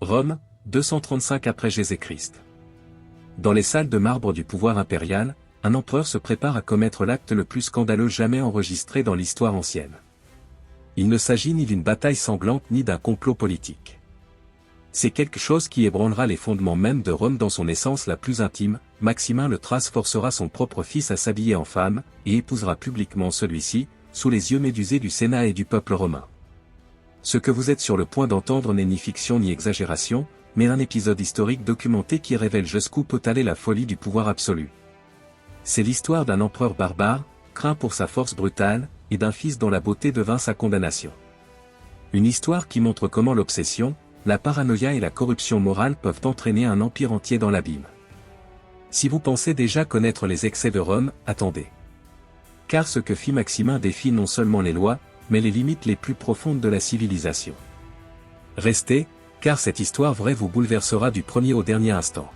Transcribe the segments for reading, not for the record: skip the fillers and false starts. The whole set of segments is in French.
Rome, 235 après Jésus-Christ. Dans les salles de marbre du pouvoir impérial, un empereur se prépare à commettre l'acte le plus scandaleux jamais enregistré dans l'histoire ancienne. Il ne s'agit ni d'une bataille sanglante ni d'un complot politique. C'est quelque chose qui ébranlera les fondements même de Rome dans son essence la plus intime. Maximin le Thrace forcera son propre fils à s'habiller en femme, et épousera publiquement celui-ci, sous les yeux médusés du Sénat et du peuple romain. Ce que vous êtes sur le point d'entendre n'est ni fiction ni exagération, mais un épisode historique documenté qui révèle jusqu'où peut aller la folie du pouvoir absolu. C'est l'histoire d'un empereur barbare, craint pour sa force brutale, et d'un fils dont la beauté devint sa condamnation. Une histoire qui montre comment l'obsession, la paranoïa et la corruption morale peuvent entraîner un empire entier dans l'abîme. Si vous pensez déjà connaître les excès de Rome, attendez. Car ce que fit Maximin défie non seulement les lois, mais les limites les plus profondes de la civilisation. Restez, car cette histoire vraie vous bouleversera du premier au dernier instant.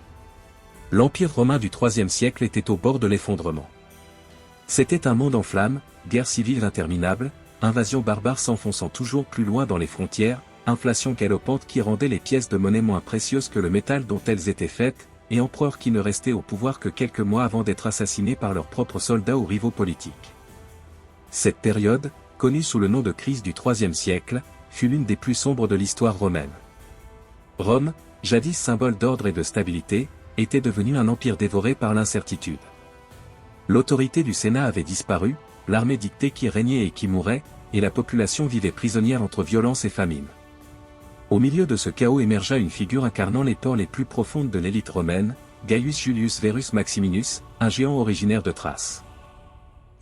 L'Empire romain du IIIe siècle était au bord de l'effondrement. C'était un monde en flammes, guerre civile interminable, invasion barbare s'enfonçant toujours plus loin dans les frontières, inflation galopante qui rendait les pièces de monnaie moins précieuses que le métal dont elles étaient faites, et empereurs qui ne restaient au pouvoir que quelques mois avant d'être assassinés par leurs propres soldats ou rivaux politiques. Cette période, connue sous le nom de crise du IIIe siècle, fut l'une des plus sombres de l'histoire romaine. Rome, jadis symbole d'ordre et de stabilité, était devenue un empire dévoré par l'incertitude. L'autorité du Sénat avait disparu, l'armée dictée qui régnait et qui mourait, et la population vivait prisonnière entre violence et famine. Au milieu de ce chaos émergea une figure incarnant les peurs les plus profondes de l'élite romaine, Gaius Julius Verus Maximinus, un géant originaire de Thrace.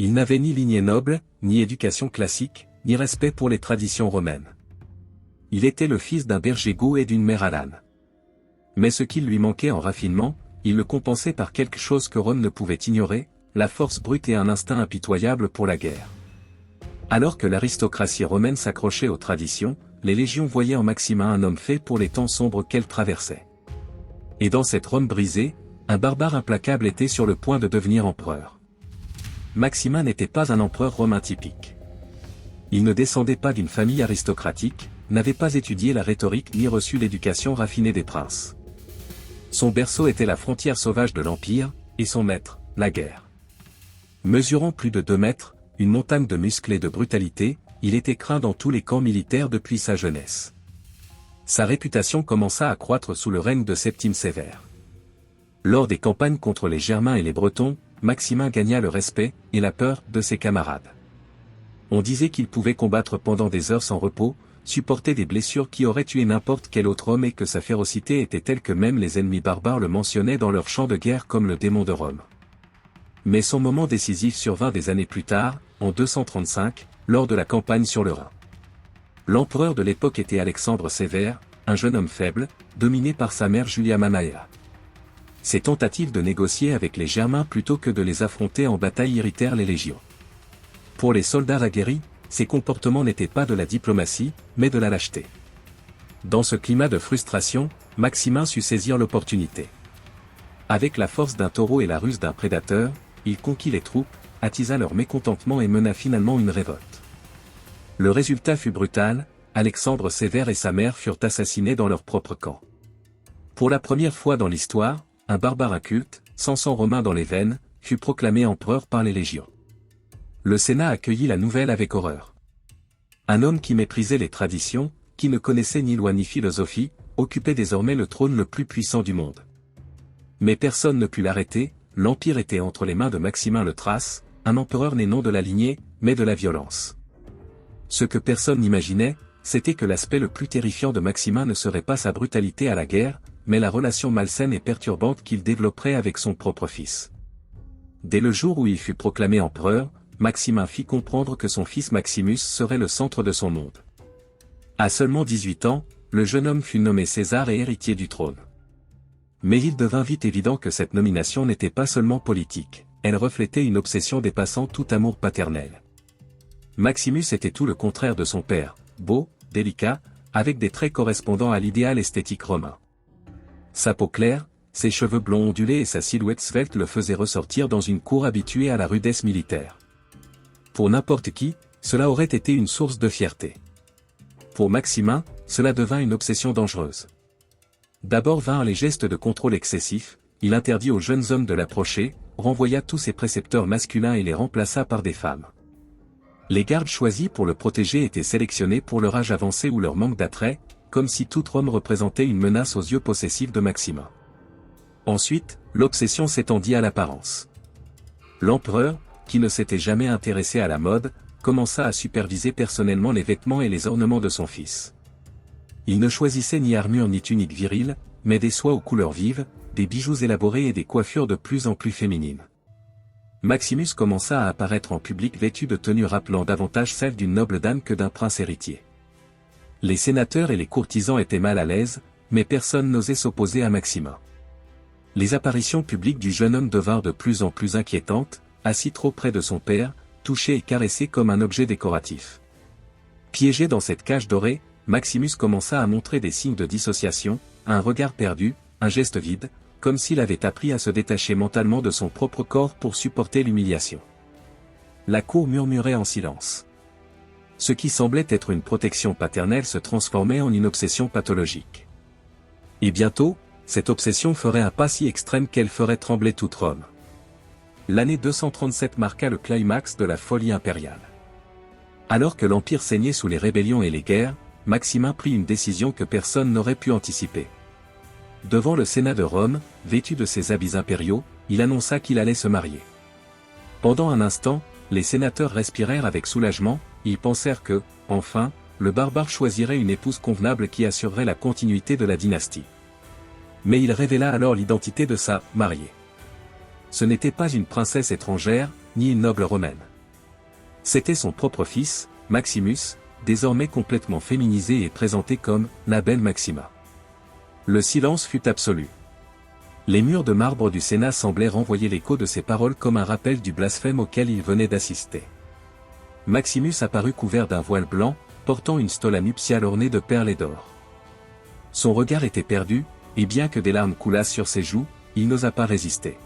Il n'avait ni lignée noble, ni éducation classique, ni respect pour les traditions romaines. Il était le fils d'un berger goût et d'une mère à l'âne. Mais ce qui lui manquait en raffinement, il le compensait par quelque chose que Rome ne pouvait ignorer, la force brute et un instinct impitoyable pour la guerre. Alors que l'aristocratie romaine s'accrochait aux traditions, les légions voyaient en Maximin un homme fait pour les temps sombres qu'elle traversait. Et dans cette Rome brisée, un barbare implacable était sur le point de devenir empereur. Maximin n'était pas un empereur romain typique. Il ne descendait pas d'une famille aristocratique, n'avait pas étudié la rhétorique ni reçu l'éducation raffinée des princes. Son berceau était la frontière sauvage de l'Empire, et son maître, la guerre. Mesurant plus de 2 mètres, une montagne de muscles et de brutalité, il était craint dans tous les camps militaires depuis sa jeunesse. Sa réputation commença à croître sous le règne de Septime Sévère. Lors des campagnes contre les Germains et les Bretons, Maximin gagna le respect, et la peur, de ses camarades. On disait qu'il pouvait combattre pendant des heures sans repos, supporter des blessures qui auraient tué n'importe quel autre homme et que sa férocité était telle que même les ennemis barbares le mentionnaient dans leurs chants de guerre comme le démon de Rome. Mais son moment décisif survint des années plus tard, en 235, lors de la campagne sur le Rhin. L'empereur de l'époque était Alexandre Sévère, un jeune homme faible, dominé par sa mère Julia Mamaea. Ses tentatives de négocier avec les Germains plutôt que de les affronter en bataille irritèrent les légions. Pour les soldats aguerris, ces comportements n'étaient pas de la diplomatie, mais de la lâcheté. Dans ce climat de frustration, Maximin sut saisir l'opportunité. Avec la force d'un taureau et la ruse d'un prédateur, il conquit les troupes, attisa leur mécontentement et mena finalement une révolte. Le résultat fut brutal, Alexandre Sévère et sa mère furent assassinés dans leur propre camp. Pour la première fois dans l'histoire, un barbare inculte, sans sang romain dans les veines, fut proclamé empereur par les légions. Le Sénat accueillit la nouvelle avec horreur. Un homme qui méprisait les traditions, qui ne connaissait ni loi ni philosophie, occupait désormais le trône le plus puissant du monde. Mais personne ne put l'arrêter, l'Empire était entre les mains de Maximin le Thrace, un empereur né non de la lignée, mais de la violence. Ce que personne n'imaginait, c'était que l'aspect le plus terrifiant de Maximin ne serait pas sa brutalité à la guerre, mais la relation malsaine et perturbante qu'il développerait avec son propre fils. Dès le jour où il fut proclamé empereur, Maximin fit comprendre que son fils Maximus serait le centre de son monde. À seulement 18 ans, le jeune homme fut nommé César et héritier du trône. Mais il devint vite évident que cette nomination n'était pas seulement politique, elle reflétait une obsession dépassant tout amour paternel. Maximus était tout le contraire de son père, beau, délicat, avec des traits correspondant à l'idéal esthétique romain. Sa peau claire, ses cheveux blonds ondulés et sa silhouette svelte le faisaient ressortir dans une cour habituée à la rudesse militaire. Pour n'importe qui, cela aurait été une source de fierté. Pour Maximin, cela devint une obsession dangereuse. D'abord vinrent les gestes de contrôle excessif, il interdit aux jeunes hommes de l'approcher, renvoya tous ses précepteurs masculins et les remplaça par des femmes. Les gardes choisis pour le protéger étaient sélectionnés pour leur âge avancé ou leur manque d'attrait, comme si tout homme représentait une menace aux yeux possessifs de Maximin. Ensuite, l'obsession s'étendit à l'apparence. L'empereur, qui ne s'était jamais intéressé à la mode, commença à superviser personnellement les vêtements et les ornements de son fils. Il ne choisissait ni armure ni tunique virile, mais des soies aux couleurs vives, des bijoux élaborés et des coiffures de plus en plus féminines. Maximus commença à apparaître en public vêtu de tenues rappelant davantage celle d'une noble dame que d'un prince héritier. Les sénateurs et les courtisans étaient mal à l'aise, mais personne n'osait s'opposer à Maximin. Les apparitions publiques du jeune homme devinrent de plus en plus inquiétantes, assis trop près de son père, touché et caressé comme un objet décoratif. Piégé dans cette cage dorée, Maximus commença à montrer des signes de dissociation, un regard perdu, un geste vide, comme s'il avait appris à se détacher mentalement de son propre corps pour supporter l'humiliation. La cour murmurait en silence. Ce qui semblait être une protection paternelle se transformait en une obsession pathologique. Et bientôt, cette obsession ferait un pas si extrême qu'elle ferait trembler tout Rome. L'année 237 marqua le climax de la folie impériale. Alors que l'Empire saignait sous les rébellions et les guerres, Maximin prit une décision que personne n'aurait pu anticiper. Devant le Sénat de Rome, vêtu de ses habits impériaux, il annonça qu'il allait se marier. Pendant un instant, les sénateurs respirèrent avec soulagement, ils pensèrent que, enfin, le barbare choisirait une épouse convenable qui assurerait la continuité de la dynastie. Mais il révéla alors l'identité de sa « mariée ». Ce n'était pas une princesse étrangère, ni une noble romaine. C'était son propre fils, Maximus, désormais complètement féminisé et présenté comme « la belle Maxima ». Le silence fut absolu. Les murs de marbre du Sénat semblaient renvoyer l'écho de ces paroles comme un rappel du blasphème auquel il venait d'assister. Maximus apparut couvert d'un voile blanc, portant une stola nuptiale ornée de perles et d'or. Son regard était perdu, et bien que des larmes coulassent sur ses joues, il n'osa pas résister.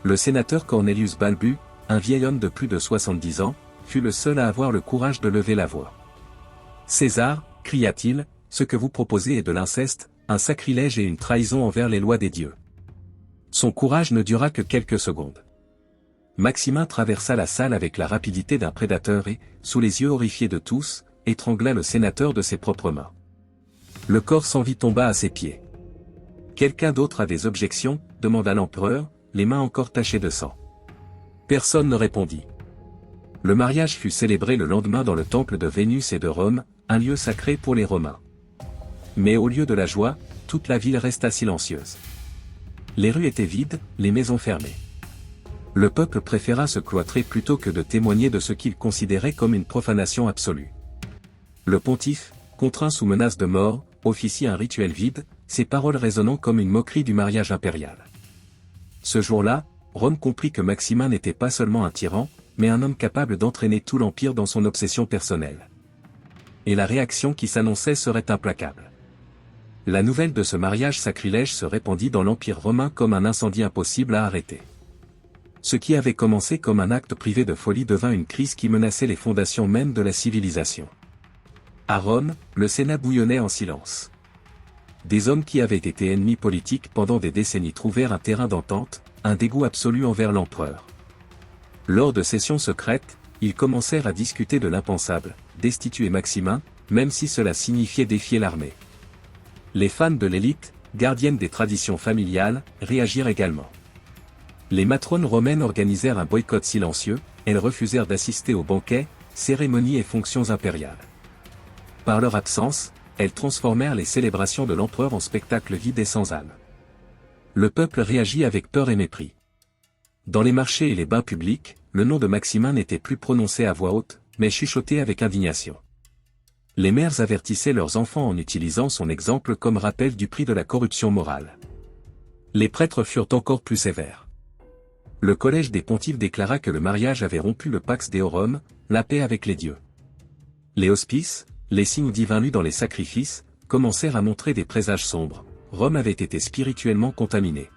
Le sénateur Cornelius Balbu, un vieil homme de plus de 70 ans, fut le seul à avoir le courage de lever la voix. « César, cria-t-il, ce que vous proposez est de l'inceste, un sacrilège et une trahison envers les lois des dieux. » Son courage ne dura que quelques secondes. Maximin traversa la salle avec la rapidité d'un prédateur et, sous les yeux horrifiés de tous, étrangla le sénateur de ses propres mains. Le corps sans vie tomba à ses pieds. « Quelqu'un d'autre a des objections » demanda l'empereur, les mains encore tachées de sang. Personne ne répondit. Le mariage fut célébré le lendemain dans le temple de Vénus et de Rome, un lieu sacré pour les Romains. Mais au lieu de la joie, toute la ville resta silencieuse. Les rues étaient vides, les maisons fermées. Le peuple préféra se cloîtrer plutôt que de témoigner de ce qu'il considérait comme une profanation absolue. Le pontife, contraint sous menace de mort, officie un rituel vide, ses paroles résonnant comme une moquerie du mariage impérial. Ce jour-là, Rome comprit que Maximin n'était pas seulement un tyran, mais un homme capable d'entraîner tout l'Empire dans son obsession personnelle. Et la réaction qui s'annonçait serait implacable. La nouvelle de ce mariage sacrilège se répandit dans l'Empire romain comme un incendie impossible à arrêter. Ce qui avait commencé comme un acte privé de folie devint une crise qui menaçait les fondations mêmes de la civilisation. À Rome, le Sénat bouillonnait en silence. Des hommes qui avaient été ennemis politiques pendant des décennies trouvèrent un terrain d'entente, un dégoût absolu envers l'empereur. Lors de sessions secrètes, ils commencèrent à discuter de l'impensable, destituer Maximin, même si cela signifiait défier l'armée. Les fans de l'élite, gardiennes des traditions familiales, réagirent également. Les matrones romaines organisèrent un boycott silencieux, elles refusèrent d'assister aux banquets, cérémonies et fonctions impériales. Par leur absence, elles transformèrent les célébrations de l'empereur en spectacles vides et sans âme. Le peuple réagit avec peur et mépris. Dans les marchés et les bains publics, le nom de Maximin n'était plus prononcé à voix haute, mais chuchoté avec indignation. Les mères avertissaient leurs enfants en utilisant son exemple comme rappel du prix de la corruption morale. Les prêtres furent encore plus sévères. Le collège des pontifes déclara que le mariage avait rompu le Pax Deorum, la paix avec les dieux. Les hospices, les signes divins lus dans les sacrifices, commencèrent à montrer des présages sombres. Rome avait été spirituellement contaminée.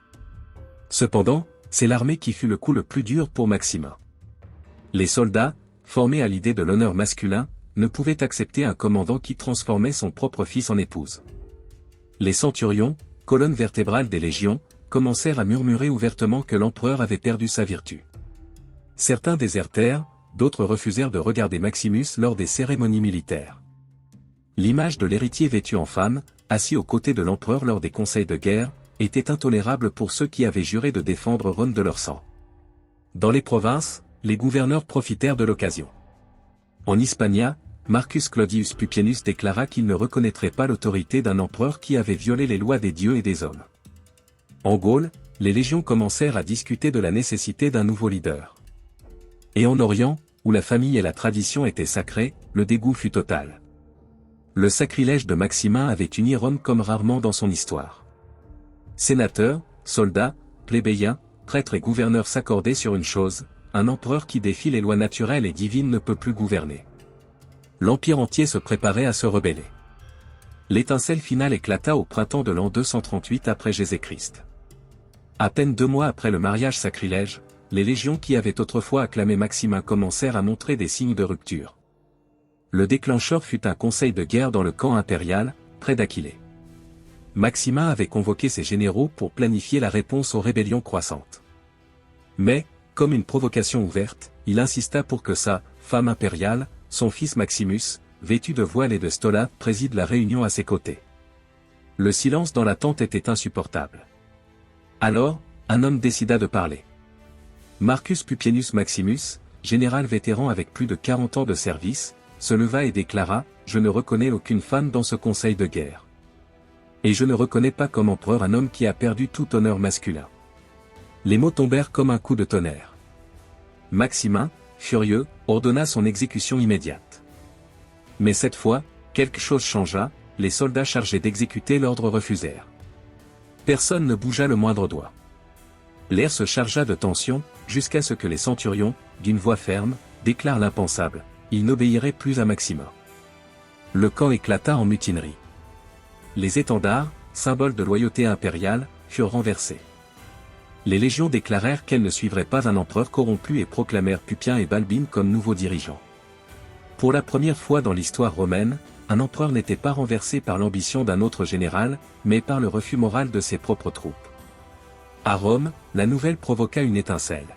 Cependant, c'est l'armée qui fut le coup le plus dur pour Maximin. Les soldats, formés à l'idée de l'honneur masculin, ne pouvaient accepter un commandant qui transformait son propre fils en épouse. Les centurions, colonne vertébrale des légions, commencèrent à murmurer ouvertement que l'empereur avait perdu sa vertu. Certains désertèrent, d'autres refusèrent de regarder Maximus lors des cérémonies militaires. L'image de l'héritier vêtu en femme, assis aux côtés de l'empereur lors des conseils de guerre, était intolérable pour ceux qui avaient juré de défendre Rome de leur sang. Dans les provinces, les gouverneurs profitèrent de l'occasion. En Hispania, Marcus Claudius Pupienus déclara qu'il ne reconnaîtrait pas l'autorité d'un empereur qui avait violé les lois des dieux et des hommes. En Gaule, les légions commencèrent à discuter de la nécessité d'un nouveau leader. Et en Orient, où la famille et la tradition étaient sacrées, le dégoût fut total. Le sacrilège de Maximin avait uni Rome comme rarement dans son histoire. Sénateurs, soldats, plébéiens, prêtres et gouverneurs s'accordaient sur une chose: un empereur qui défie les lois naturelles et divines ne peut plus gouverner. L'empire entier se préparait à se rebeller. L'étincelle finale éclata au printemps de l'an 238 après Jésus-Christ. À peine 2 mois après le mariage sacrilège, les légions qui avaient autrefois acclamé Maximin commencèrent à montrer des signes de rupture. Le déclencheur fut un conseil de guerre dans le camp impérial, près d'Aquilée. Maximin avait convoqué ses généraux pour planifier la réponse aux rébellions croissantes. Mais, comme une provocation ouverte, il insista pour que sa femme impériale, son fils Maximus, vêtu de voile et de stola, préside la réunion à ses côtés. Le silence dans la tente était insupportable. Alors, un homme décida de parler. Marcus Pupienus Maximus, général vétéran avec plus de 40 ans de service, se leva et déclara: « Je ne reconnais aucune femme dans ce conseil de guerre. Et je ne reconnais pas comme empereur un homme qui a perdu tout honneur masculin. » Les mots tombèrent comme un coup de tonnerre. Maximin, furieux, ordonna son exécution immédiate. Mais cette fois, quelque chose changea, les soldats chargés d'exécuter l'ordre refusèrent. Personne ne bougea le moindre doigt. L'air se chargea de tension, jusqu'à ce que les centurions, d'une voix ferme, déclarent l'impensable: ils n'obéiraient plus à Maximin. Le camp éclata en mutinerie. Les étendards, symboles de loyauté impériale, furent renversés. Les légions déclarèrent qu'elles ne suivraient pas un empereur corrompu et proclamèrent Pupien et Balbine comme nouveaux dirigeants. Pour la première fois dans l'histoire romaine, un empereur n'était pas renversé par l'ambition d'un autre général, mais par le refus moral de ses propres troupes. À Rome, la nouvelle provoqua une étincelle.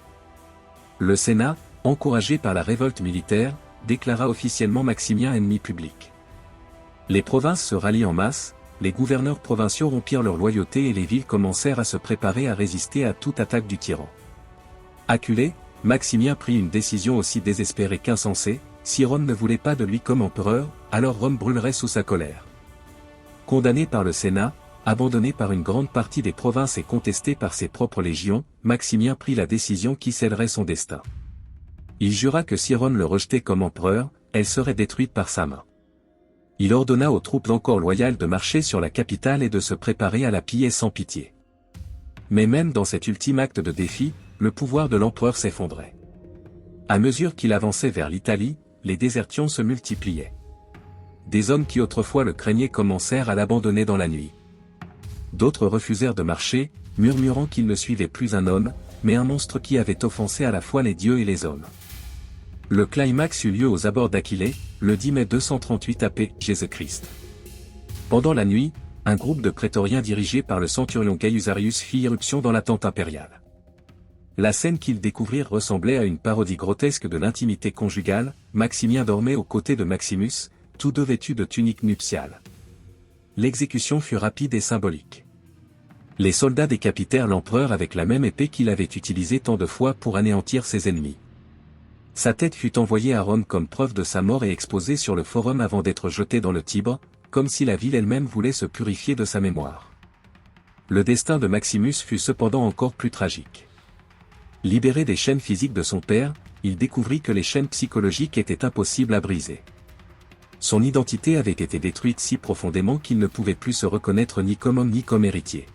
Le Sénat, encouragé par la révolte militaire, déclara officiellement Maximien ennemi public. Les provinces se rallient en masse, les gouverneurs provinciaux rompirent leur loyauté et les villes commencèrent à se préparer à résister à toute attaque du tyran. Acculé, Maximien prit une décision aussi désespérée qu'insensée: si Rome ne voulait pas de lui comme empereur, alors Rome brûlerait sous sa colère. Condamné par le Sénat, abandonné par une grande partie des provinces et contesté par ses propres légions, Maximien prit la décision qui scellerait son destin. Il jura que si Rome le rejetait comme empereur, elle serait détruite par sa main. Il ordonna aux troupes encore loyales de marcher sur la capitale et de se préparer à la piller sans pitié. Mais même dans cet ultime acte de défi, le pouvoir de l'empereur s'effondrait. À mesure qu'il avançait vers l'Italie, les désertions se multipliaient. Des hommes qui autrefois le craignaient commencèrent à l'abandonner dans la nuit. D'autres refusèrent de marcher, murmurant qu'il ne suivait plus un homme, mais un monstre qui avait offensé à la fois les dieux et les hommes. Le climax eut lieu aux abords d'Aquilée, le 10 mai 238 AP Jésus-Christ. Pendant la nuit, un groupe de prétoriens dirigé par le centurion Gaius Arius fit irruption dans la tente impériale. La scène qu'ils découvrirent ressemblait à une parodie grotesque de l'intimité conjugale. Maximien dormait aux côtés de Maximus, tous deux vêtus de tuniques nuptiales. L'exécution fut rapide et symbolique. Les soldats décapitèrent l'empereur avec la même épée qu'il avait utilisée tant de fois pour anéantir ses ennemis. Sa tête fut envoyée à Rome comme preuve de sa mort et exposée sur le forum avant d'être jetée dans le Tibre, comme si la ville elle-même voulait se purifier de sa mémoire. Le destin de Maximus fut cependant encore plus tragique. Libéré des chaînes physiques de son père, il découvrit que les chaînes psychologiques étaient impossibles à briser. Son identité avait été détruite si profondément qu'il ne pouvait plus se reconnaître ni comme homme ni comme héritier.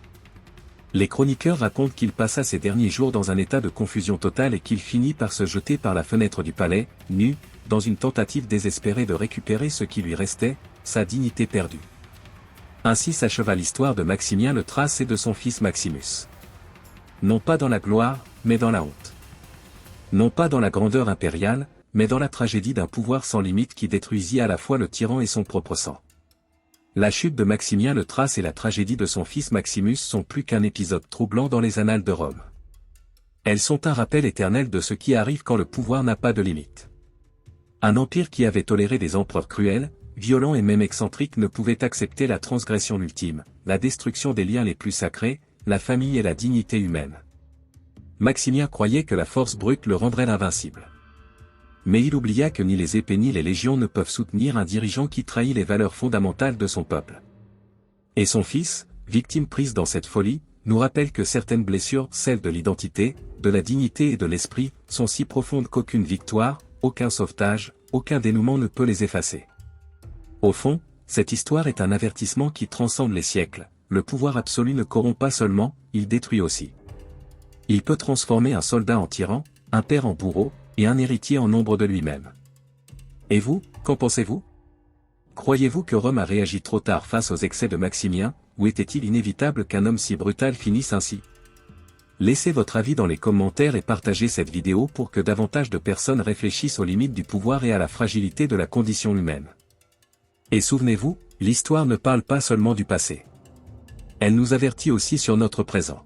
Les chroniqueurs racontent qu'il passa ses derniers jours dans un état de confusion totale et qu'il finit par se jeter par la fenêtre du palais, nu, dans une tentative désespérée de récupérer ce qui lui restait, sa dignité perdue. Ainsi s'acheva l'histoire de Maximien le Thrace et de son fils Maximus. Non pas dans la gloire, mais dans la honte. Non pas dans la grandeur impériale, mais dans la tragédie d'un pouvoir sans limite qui détruisit à la fois le tyran et son propre sang. La chute de Maximien le Thrace et la tragédie de son fils Maximus sont plus qu'un épisode troublant dans les annales de Rome. Elles sont un rappel éternel de ce qui arrive quand le pouvoir n'a pas de limite. Un empire qui avait toléré des empereurs cruels, violents et même excentriques ne pouvait accepter la transgression ultime, la destruction des liens les plus sacrés, la famille et la dignité humaine. Maximien croyait que la force brute le rendrait invincible. Mais il oublia que ni les épées ni les légions ne peuvent soutenir un dirigeant qui trahit les valeurs fondamentales de son peuple. Et son fils, victime prise dans cette folie, nous rappelle que certaines blessures, celles de l'identité, de la dignité et de l'esprit, sont si profondes qu'aucune victoire, aucun sauvetage, aucun dénouement ne peut les effacer. Au fond, cette histoire est un avertissement qui transcende les siècles. Le pouvoir absolu ne corrompt pas seulement, il détruit aussi. Il peut transformer un soldat en tyran, un père en bourreau, et un héritier en ombre de lui-même. Et vous, qu'en pensez-vous? Croyez-vous que Rome a réagi trop tard face aux excès de Maximien, ou était-il inévitable qu'un homme si brutal finisse ainsi? Laissez votre avis dans les commentaires et partagez cette vidéo pour que davantage de personnes réfléchissent aux limites du pouvoir et à la fragilité de la condition humaine. Et souvenez-vous, l'histoire ne parle pas seulement du passé. Elle nous avertit aussi sur notre présent.